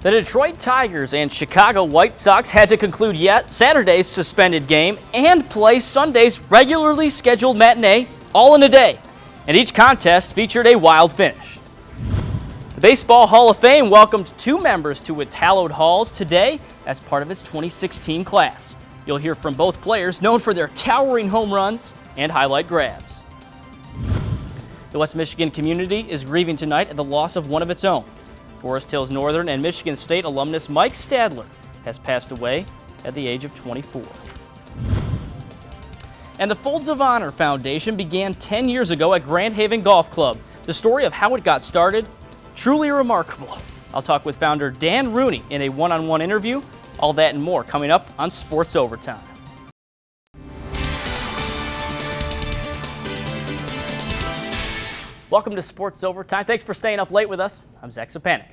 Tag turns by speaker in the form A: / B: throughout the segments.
A: The Detroit Tigers and Chicago White Sox had to conclude yet Saturday's suspended game and play Sunday's regularly scheduled matinee all in a day, and each contest featured a wild finish. The Baseball Hall of Fame welcomed two members to its hallowed halls today as part of its 2016 class. You'll hear from both players known for their towering home runs and highlight grabs. The West Michigan community is grieving tonight at the loss of one of its own. Forest Hills Northern and Michigan State alumnus Mike Stadler has passed away at the age of 24. And the Folds of Honor Foundation began 10 years ago at Grand Haven Golf Club. The story of how it got started, truly remarkable. I'll talk with founder Dan Rooney in a one-on-one interview. All that and more coming up on Sports Overtime. Welcome to Sports Overtime. Thanks for staying up late with us. I'm Zach Sapanik.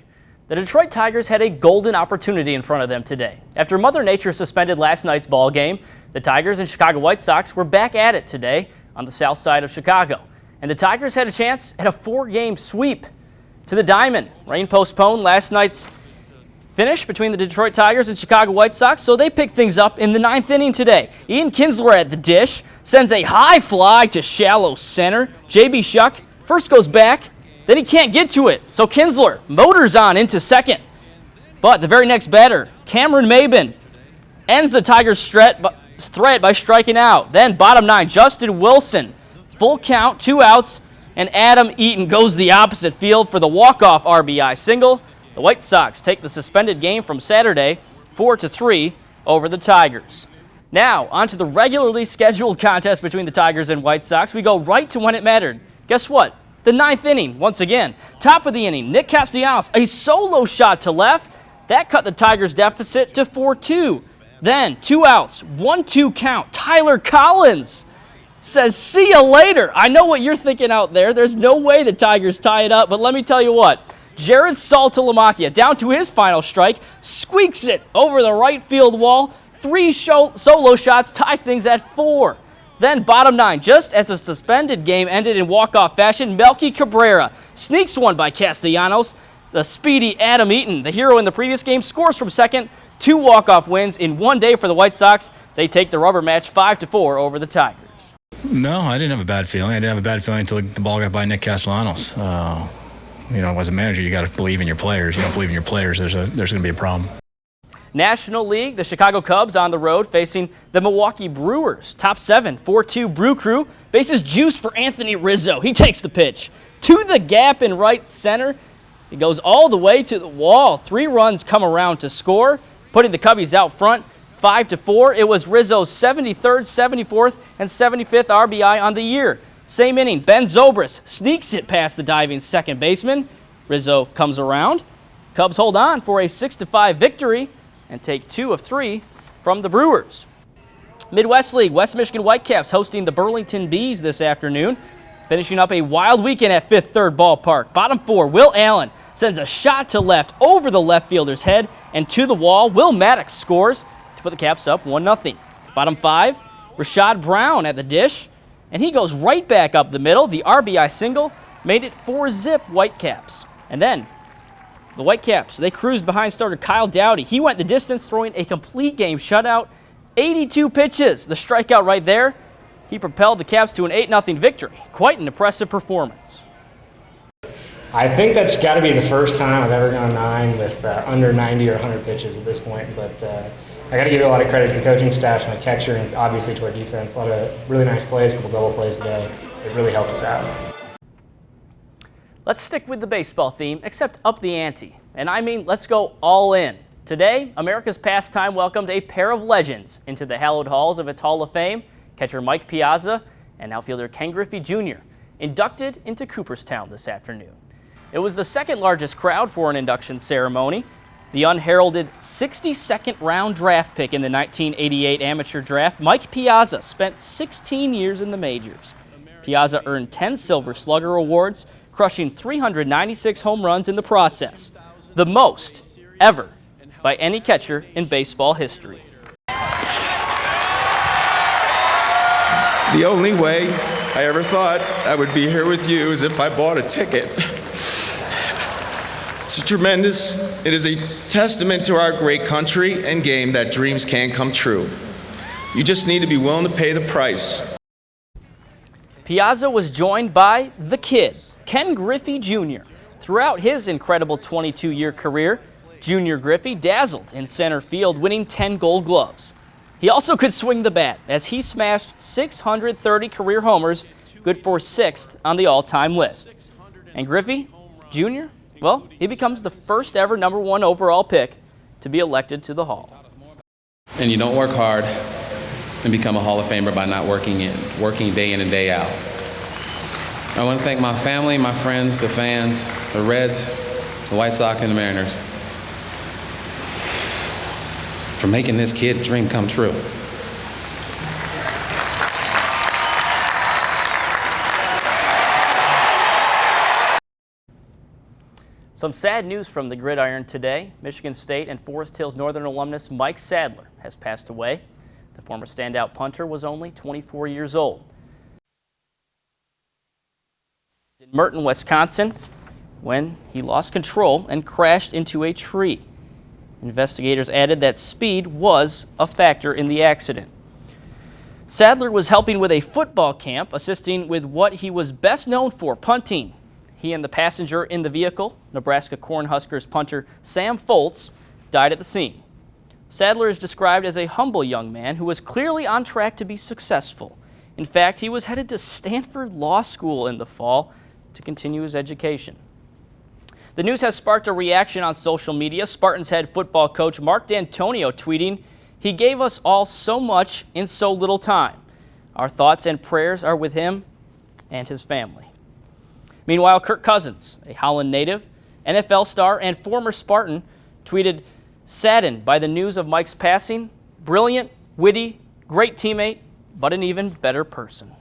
A: The Detroit Tigers had a golden opportunity in front of them today. After Mother Nature suspended last night's ball game, the Tigers and Chicago White Sox were back at it today on the south side of Chicago. And the Tigers had a chance at a 4-game sweep to the diamond. Rain postponed last night's finish between the Detroit Tigers and Chicago White Sox, so they picked things up in the 9th inning today. Ian Kinsler at the dish sends a high fly to shallow center. J.B. Shuck first goes back, then he can't get to it, so Kinsler motors on into second. But the very next batter, Cameron Maben, ends the Tigers' threat by striking out. Then bottom 9, Justin Wilson, full count, 2 outs, and Adam Eaton goes the opposite field for the walk-off RBI single. The White Sox take the suspended game from Saturday 4-3 over the Tigers. Now, on to the regularly scheduled contest between the Tigers and White Sox. We go right to when it mattered. Guess what? The 9th inning, once again. Top of the inning, Nick Castellanos, a solo shot to left. That cut the Tigers' deficit to 4-2. Then, 2 outs, 1-2 count. Tyler Collins says, see you later. I know what you're thinking out there. There's no way the Tigers tie it up, but let me tell you what. Jared Saltalamacchia, down to his final strike, squeaks it over the right field wall. 3 solo shots tie things at 4. Then bottom 9, just as a suspended game ended in walk-off fashion, Melky Cabrera sneaks one by Castellanos. The speedy Adam Eaton, the hero in the previous game, scores from second. 2 walk-off wins in one day for the White Sox. They take the rubber match 5-4 over the Tigers.
B: No, I didn't have a bad feeling. I didn't have a bad feeling until the ball got by Nick Castellanos. As a manager, you got to believe in your players. You don't believe in your players, there's going to be a problem.
A: National League, the Chicago Cubs on the road facing the Milwaukee Brewers. Top 7, 4-2 Brew Crew. Bases juiced for Anthony Rizzo. He takes the pitch to the gap in right center. He goes all the way to the wall. 3 runs come around to score, putting the Cubbies out front 5-4. It was Rizzo's 73rd, 74th, and 75th RBI on the year. Same inning, Ben Zobrist sneaks it past the diving second baseman. Rizzo comes around. Cubs hold on for a 6-5 victory and take 2 of 3 from the Brewers. Midwest League, West Michigan Whitecaps hosting the Burlington Bees this afternoon, finishing up a wild weekend at Fifth Third Ballpark. Bottom 4, Will Allen sends a shot to left over the left fielder's head and to the wall. Will Maddox scores to put the Caps up 1-0. Bottom 5, Rashad Brown at the dish, and he goes right back up the middle. The RBI single made it 4-zip Whitecaps. And then the Whitecaps, they cruised behind starter Kyle Dowdy. He went the distance, throwing a complete game shutout. 82 pitches. The strikeout right there. He propelled the Caps to an 8-0 victory. Quite an impressive performance.
C: I think that's got to be the first time I've ever gone 9 with under 90 or 100 pitches at this point. But I got to give a lot of credit to the coaching staff, to my catcher, and obviously to our defense. A lot of really nice plays, a couple double plays today. It really helped us out.
A: Let's stick with the baseball theme, except up the ante. And I mean, let's go all in. Today, America's Pastime welcomed a pair of legends into the hallowed halls of its Hall of Fame, catcher Mike Piazza and outfielder Ken Griffey Jr., inducted into Cooperstown this afternoon. It was the second largest crowd for an induction ceremony. The unheralded 62nd round draft pick in the 1988 amateur draft, Mike Piazza spent 16 years in the majors. Piazza earned 10 Silver Slugger awards, crushing 396 home runs in the process, the most ever by any catcher in baseball history.
D: The only way I ever thought I would be here with you is if I bought a ticket. It is a testament to our great country and game that dreams can come true. You just need to be willing to pay the price.
A: Piazza was joined by the kid, Ken Griffey Jr. Throughout his incredible 22-year career, Junior Griffey dazzled in center field, winning 10 Gold Gloves. He also could swing the bat as he smashed 630 career homers, good for 6th on the all-time list. And Griffey Jr., well, he becomes the first ever #1 overall pick to be elected to the Hall.
E: And you don't work hard and become a Hall of Famer by not working day in and day out. I want to thank my family, my friends, the fans, the Reds, the White Sox, and the Mariners for making this kid's dream come true.
A: Some sad news from the gridiron today. Michigan State and Forest Hills Northern alumnus Mike Sadler has passed away. The former standout punter was only 24 years old. In Merton, Wisconsin, when he lost control and crashed into a tree. Investigators added that speed was a factor in the accident. Sadler was helping with a football camp, assisting with what he was best known for, punting. He and the passenger in the vehicle, Nebraska Cornhuskers punter Sam Foltz, died at the scene. Sadler is described as a humble young man who was clearly on track to be successful. In fact, he was headed to Stanford Law School in the fall to continue his education. The news has sparked a reaction on social media. Spartans head football coach Mark D'Antonio tweeting, "He gave us all so much in so little time. Our thoughts and prayers are with him and his family." Meanwhile, Kirk Cousins, a Holland native, NFL star, and former Spartan, tweeted, "Saddened by the news of Mike's passing, brilliant, witty, great teammate, but an even better person."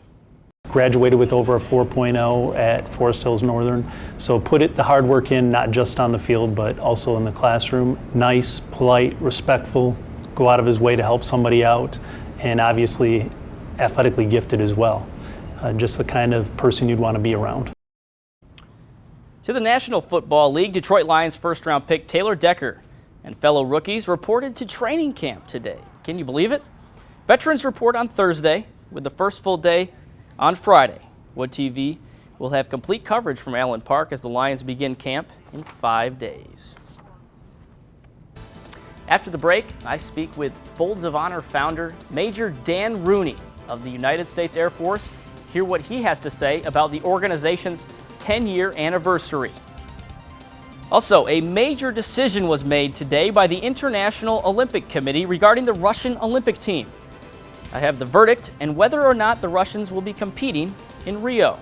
F: Graduated with over a 4.0 at Forest Hills Northern, so put the hard work in, not just on the field, but also in the classroom. Nice, polite, respectful, go out of his way to help somebody out, and obviously athletically gifted as well. Just the kind of person you'd want to be around.
A: To the National Football League, Detroit Lions first-round pick Taylor Decker and fellow rookies reported to training camp today. Can you believe it? Veterans report on Thursday, with the first full day on Friday. WOOD-TV will have complete coverage from Allen Park as the Lions begin camp in 5 days. After the break, I speak with Folds of Honor founder Major Dan Rooney of the United States Air Force. Hear what he has to say about the organization's 10-year anniversary. Also, a major decision was made today by the International Olympic Committee regarding the Russian Olympic team. I have the verdict and whether or not the Russians will be competing in Rio.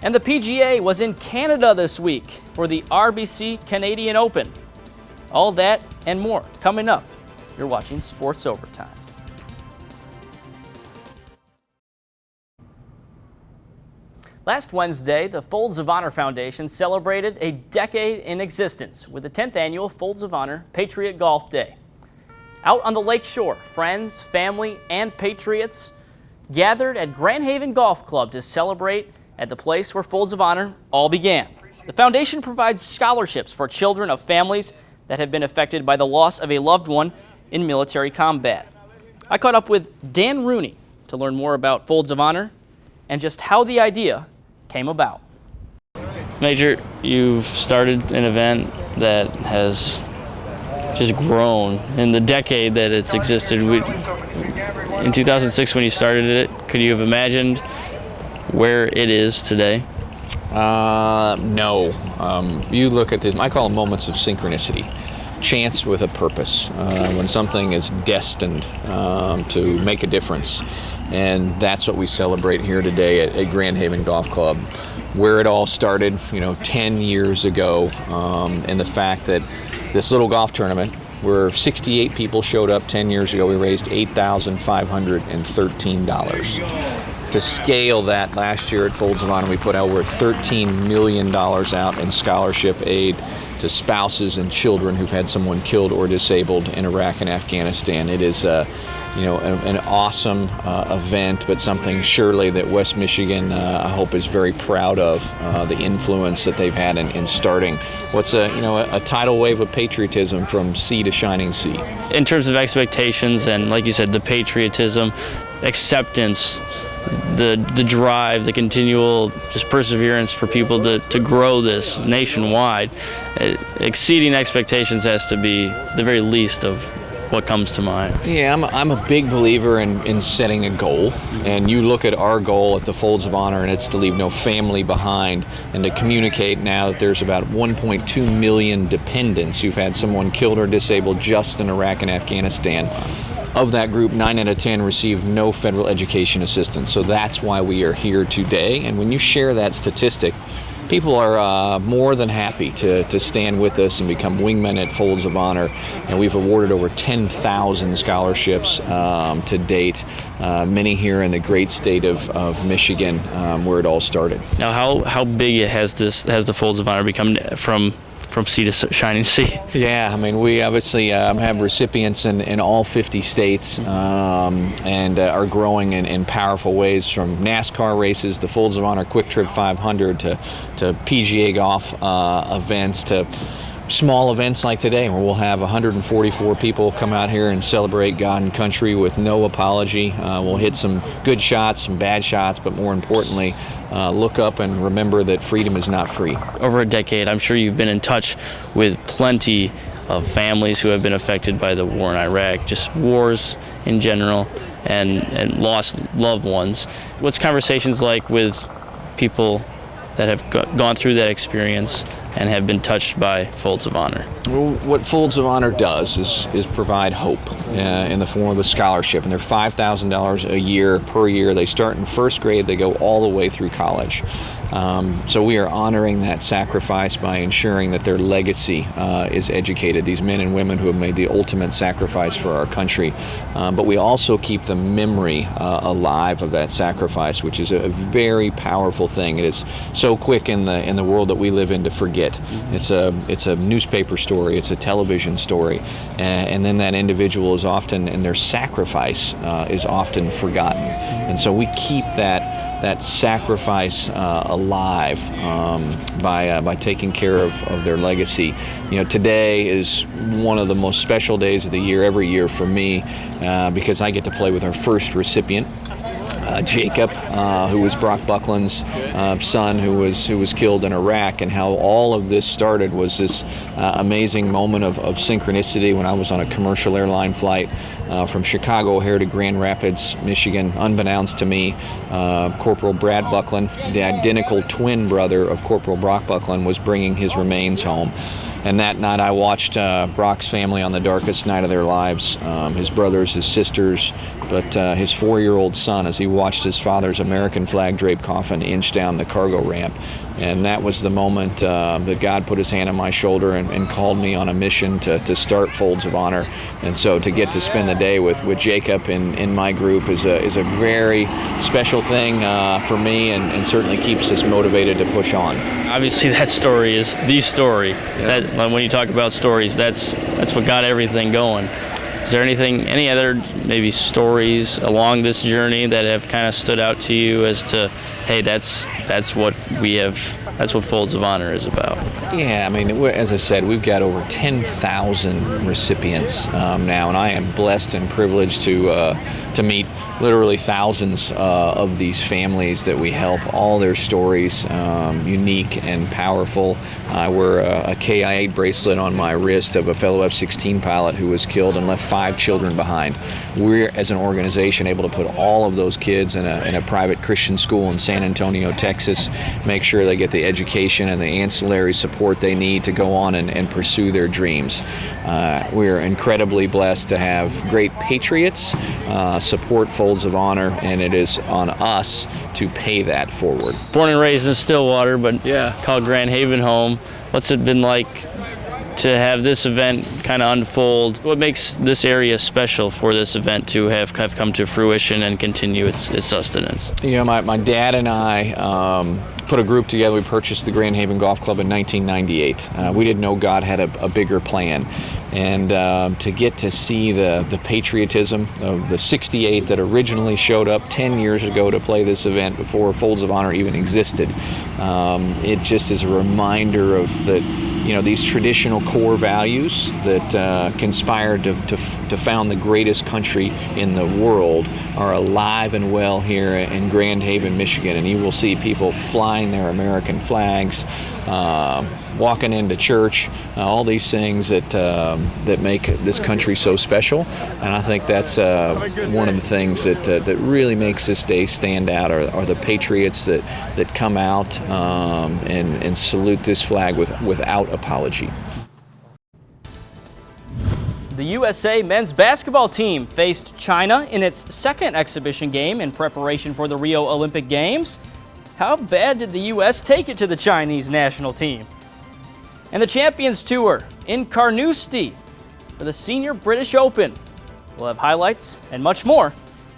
A: And the PGA was in Canada this week for the RBC Canadian Open. All that and more coming up. You're watching Sports Overtime. Last Wednesday, the Folds of Honor Foundation celebrated a decade in existence with the 10th annual Folds of Honor Patriot Golf Day. Out on the lake shore, friends, family, and patriots gathered at Grand Haven Golf Club to celebrate at the place where Folds of Honor all began. The foundation provides scholarships for children of families that have been affected by the loss of a loved one in military combat. I caught up with Dan Rooney to learn more about Folds of Honor and just how the idea came about. Major, you've started an event that has just grown in the decade that it's existed. In 2006, when you started it, could you have imagined where it is today?
G: No. You look at this, I call them moments of synchronicity. Chance with a purpose. When something is destined to make a difference. And that's what we celebrate here today at Grand Haven Golf Club, where it all started, 10 years ago, and the fact that this little golf tournament, where 68 people showed up 10 years ago, we raised $8,513. To scale that, last year at Folds of Honor, we put over $13 million out in scholarship aid to spouses and children who've had someone killed or disabled in Iraq and Afghanistan. It is an awesome event, but something surely that West Michigan, I hope, is very proud of, the influence that they've had in starting what's a tidal wave of patriotism from sea to shining sea.
A: In terms of expectations and, like you said, the patriotism, acceptance, the drive, the continual just perseverance for people to grow this nationwide, exceeding expectations has to be the very least of what comes to mind.
G: Yeah, I'm a big believer in setting a goal, and you look at our goal at the Folds of Honor, and it's to leave no family behind, and to communicate now that there's about 1.2 million dependents who've had someone killed or disabled just in Iraq and Afghanistan. Of that group, 9 out of 10 received no federal education assistance. So that's why we are here today. And when you share that statistic, people are more than happy to stand with us and become wingmen at Folds of Honor. And we've awarded over 10,000 scholarships to date, many here in the great state of Michigan, where it all started.
A: Now, how big has the Folds of Honor become from sea to shining sea?
G: Yeah, I mean, we obviously have recipients in all 50 states and are growing in powerful ways, from NASCAR races, the Folds of Honor Quick Trip 500, to PGA golf events, to small events like today, where we'll have 144 people come out here and celebrate God and country with no apology. We'll hit some good shots, some bad shots, but more importantly, look up and remember that freedom is not free.
A: Over a decade, I'm sure you've been in touch with plenty of families who have been affected by the war in Iraq, just wars in general, and lost loved ones. What's conversations like with people that have gone through that experience and have been touched by Folds of Honor?
G: Well, what Folds of Honor does is provide hope in the form of a scholarship, and they're $5,000 a year per year. They start in first grade, they go all the way through college. So we are honoring that sacrifice by ensuring that their legacy is educated, these men and women who have made the ultimate sacrifice for our country. But we also keep the memory alive of that sacrifice, which is a very powerful thing. It is so quick in the world that we live in to forget. It's a newspaper story, it's a television story, and then that individual is often, and their sacrifice is often forgotten. And so we keep that sacrifice alive by taking care of their legacy. You know, today is one of the most special days of the year, every year for me, because I get to play with our first recipient, Jacob, who was Brock Buckland's son, who was killed in Iraq. And how all of this started was this amazing moment of synchronicity when I was on a commercial airline flight from Chicago O'Hare to Grand Rapids, Michigan. Unbeknownst to me, Corporal Brad Buckland, the identical twin brother of Corporal Brock Buckland, was bringing his remains home. And that night I watched Brock's family on the darkest night of their lives, his brothers, his sisters, but his 4-year-old son, as he watched his father's American flag draped coffin inch down the cargo ramp. And that was the moment that God put his hand on my shoulder and called me on a mission to start Folds of Honor. And so to get to spend the day with Jacob in my group is a very special thing for me, and certainly keeps us motivated to push on.
A: Obviously, that story is the story. Yep. When you talk about stories, that's what got everything going. Is there any other maybe stories along this journey that have kind of stood out to you as to, hey, that's what Folds of Honor is about?
G: Yeah, I mean, as I said, we've got over 10,000 recipients now, and I am blessed and privileged to meet literally thousands of these families that we help. All their stories unique and powerful. I wear a KI-8 bracelet on my wrist of a fellow F-16 pilot who was killed and left 5 children behind. We're, as an organization, able to put all of those kids in a private Christian school in San Antonio, Texas, make sure they get the education and the ancillary support they need to go on and pursue their dreams. We're incredibly blessed to have great patriots support Folds of Honor, and it is on us to pay that forward.
A: Born and raised in Stillwater, but
G: yeah,
A: called Grand Haven home. What's it been like to have this event kind of unfold? What makes this area special for this event to have come to fruition and continue its sustenance?
G: You know, my dad and I put a group together. We purchased the Grand Haven Golf Club in 1998. We didn't know God had a bigger plan. And to get to see the patriotism of the 68 that originally showed up 10 years ago to play this event before Folds of Honor even existed, it just is a reminder of these traditional core values that conspired to found the greatest country in the world are alive and well here in Grand Haven, Michigan. And you will see people flying their American flags, walking into church, all these things that make this country so special. And I think that's one of the things that really makes this day stand out are the patriots that come out and salute this flag without apology.
A: The USA men's basketball team faced China in its second exhibition game in preparation for the Rio Olympic Games. How bad did the U.S. take it to the Chinese national team? And the Champions Tour in Carnoustie for the Senior British Open. We'll have highlights and much more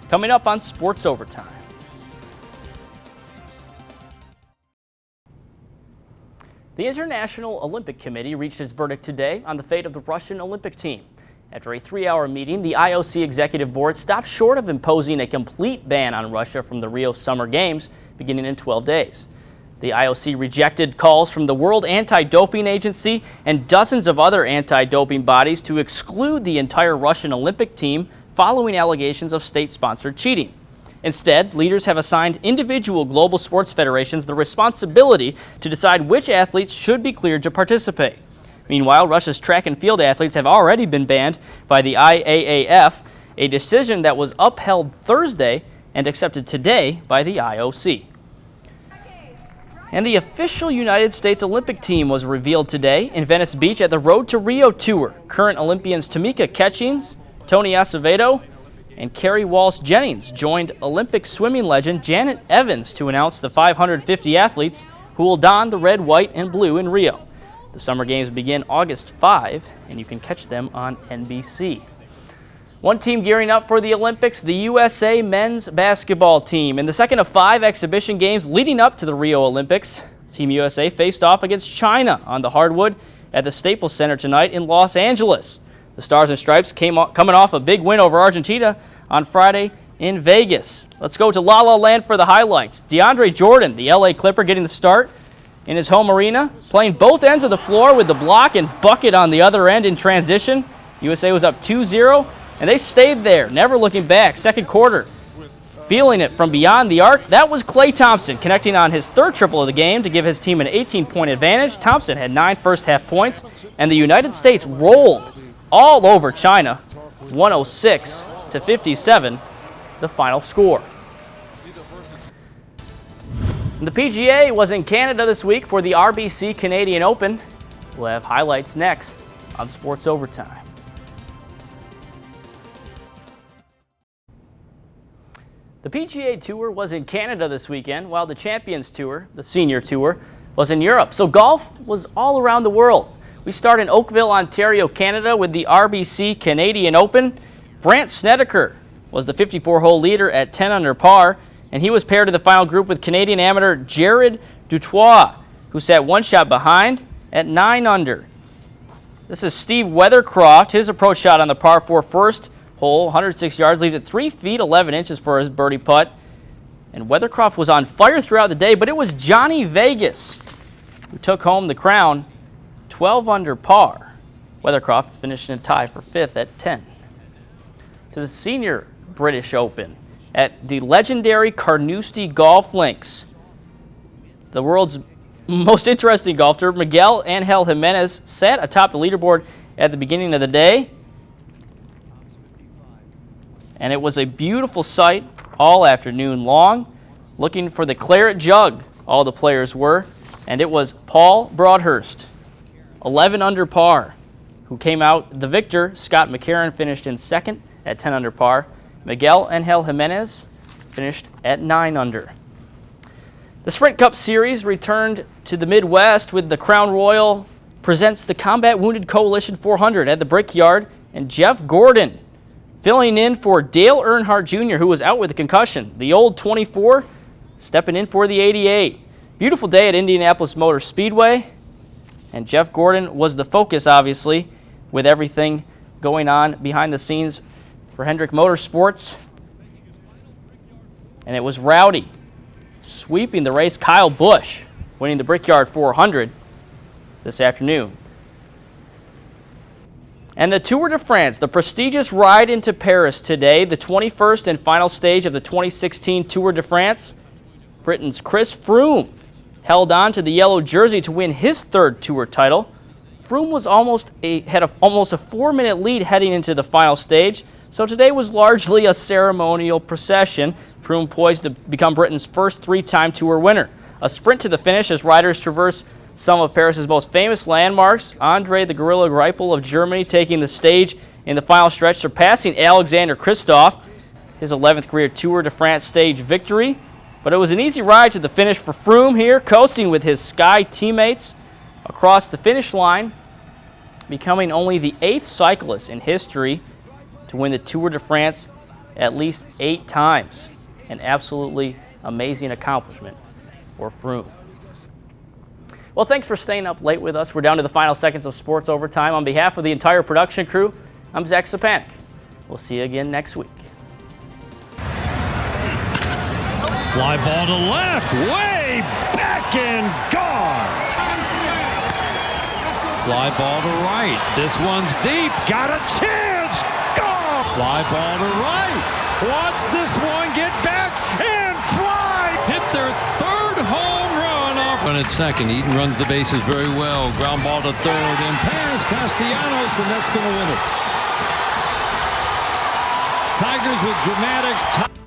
A: coming up on Sports Overtime. The International Olympic Committee reached its verdict today on the fate of the Russian Olympic team. After a 3-hour meeting, the IOC Executive Board stopped short of imposing a complete ban on Russia from the Rio Summer Games beginning in 12 days. The IOC rejected calls from the World Anti-Doping Agency and dozens of other anti-doping bodies to exclude the entire Russian Olympic team following allegations of state-sponsored cheating. Instead, leaders have assigned individual global sports federations the responsibility to decide which athletes should be cleared to participate. Meanwhile, Russia's track and field athletes have already been banned by the IAAF, a decision that was upheld Thursday and accepted today by the IOC. And the official United States Olympic team was revealed today in Venice Beach at the Road to Rio Tour. Current Olympians Tamika Catchings, Tony Acevedo, and Carrie Walsh Jennings joined Olympic swimming legend Janet Evans to announce the 550 athletes who will don the red, white, and blue in Rio. The Summer Games begin August 5, and you can catch them on NBC. One team gearing up for the Olympics, the USA men's basketball team. In the second of 5 exhibition games leading up to the Rio Olympics, Team USA faced off against China on the hardwood at the Staples Center tonight in Los Angeles. The Stars and Stripes coming off a big win over Argentina on Friday in Vegas. Let's go to La La Land for the highlights. DeAndre Jordan, the LA Clipper, getting the start in his home arena, playing both ends of the floor with the block and bucket on the other end in transition. USA was up 2-0, and they stayed there, never looking back. Second quarter, feeling it from beyond the arc. That was Klay Thompson connecting on his third triple of the game to give his team an 18-point advantage. Thompson had 9 first-half points, and the United States rolled all over China, 106-57, the final score. The PGA was in Canada this week for the RBC Canadian Open. We'll have highlights next on Sports Overtime. The PGA Tour was in Canada this weekend, while the Champions Tour, the Senior Tour, was in Europe. So golf was all around the world. We start in Oakville, Ontario, Canada with the RBC Canadian Open. Brandt Snedeker was the 54-hole leader at 10 under par, and he was paired in the final group with Canadian amateur Jared Dutoit, who sat one shot behind at 9 under. This is Steve Weathercroft. His approach shot on the par 4 first hole, 106 yards, leaves it 3 feet 11 inches for his birdie putt. And Weathercroft was on fire throughout the day, but it was Johnny Vegas who took home the crown, 12 under par. Weathercroft finished in a tie for 5th at 10. To the Senior British Open at the legendary Carnoustie Golf Links. The world's most interesting golfer, Miguel Angel Jimenez, sat atop the leaderboard at the beginning of the day. And it was a beautiful sight all afternoon long, looking for the claret jug, all the players were. And it was Paul Broadhurst, 11 under par, who came out the victor. Scott McCarron finished in second at 10 under par. Miguel Angel Jimenez finished at 9 under. The Sprint Cup Series returned to the Midwest with the Crown Royal presents the Combat Wounded Coalition 400 at the Brickyard, and Jeff Gordon filling in for Dale Earnhardt Jr., who was out with a concussion. The old 24 stepping in for the 88. Beautiful day at Indianapolis Motor Speedway, and Jeff Gordon was the focus, obviously, with everything going on behind the scenes for Hendrick Motorsports. And it was Rowdy sweeping the race. Kyle Busch winning the Brickyard 400 this afternoon. And the Tour de France, the prestigious ride into Paris today, the 21st and final stage of the 2016 Tour de France. Britain's Chris Froome held on to the yellow jersey to win his third Tour title. Froome was had almost a 4-minute lead heading into the final stage, so today was largely a ceremonial procession. Froome poised to become Britain's first 3-time Tour winner. A sprint to the finish as riders traverse some of Paris's most famous landmarks. Andre the Gorilla Greipel of Germany taking the stage in the final stretch, surpassing Alexander Kristoff, his 11th career Tour de France stage victory. But it was an easy ride to the finish for Froome here, coasting with his Sky teammates across the finish line, becoming only the 8th cyclist in history to win the Tour de France at least 8 times. An absolutely amazing accomplishment for Froome. Well, thanks for staying up late with us. We're down to the final seconds of Sports Overtime. On behalf of the entire production crew, I'm Zach Sapanik. We'll see you again next week.
H: Fly ball to left, way back and gone. Fly ball to right, this one's deep, got a chance, gone. Fly ball to right, watch this one get back and fly. Hit their third home run off. Run at second, Eaton runs the bases very well. Ground ball to third and pass Castellanos, and that's going to win it. Tigers with dramatics.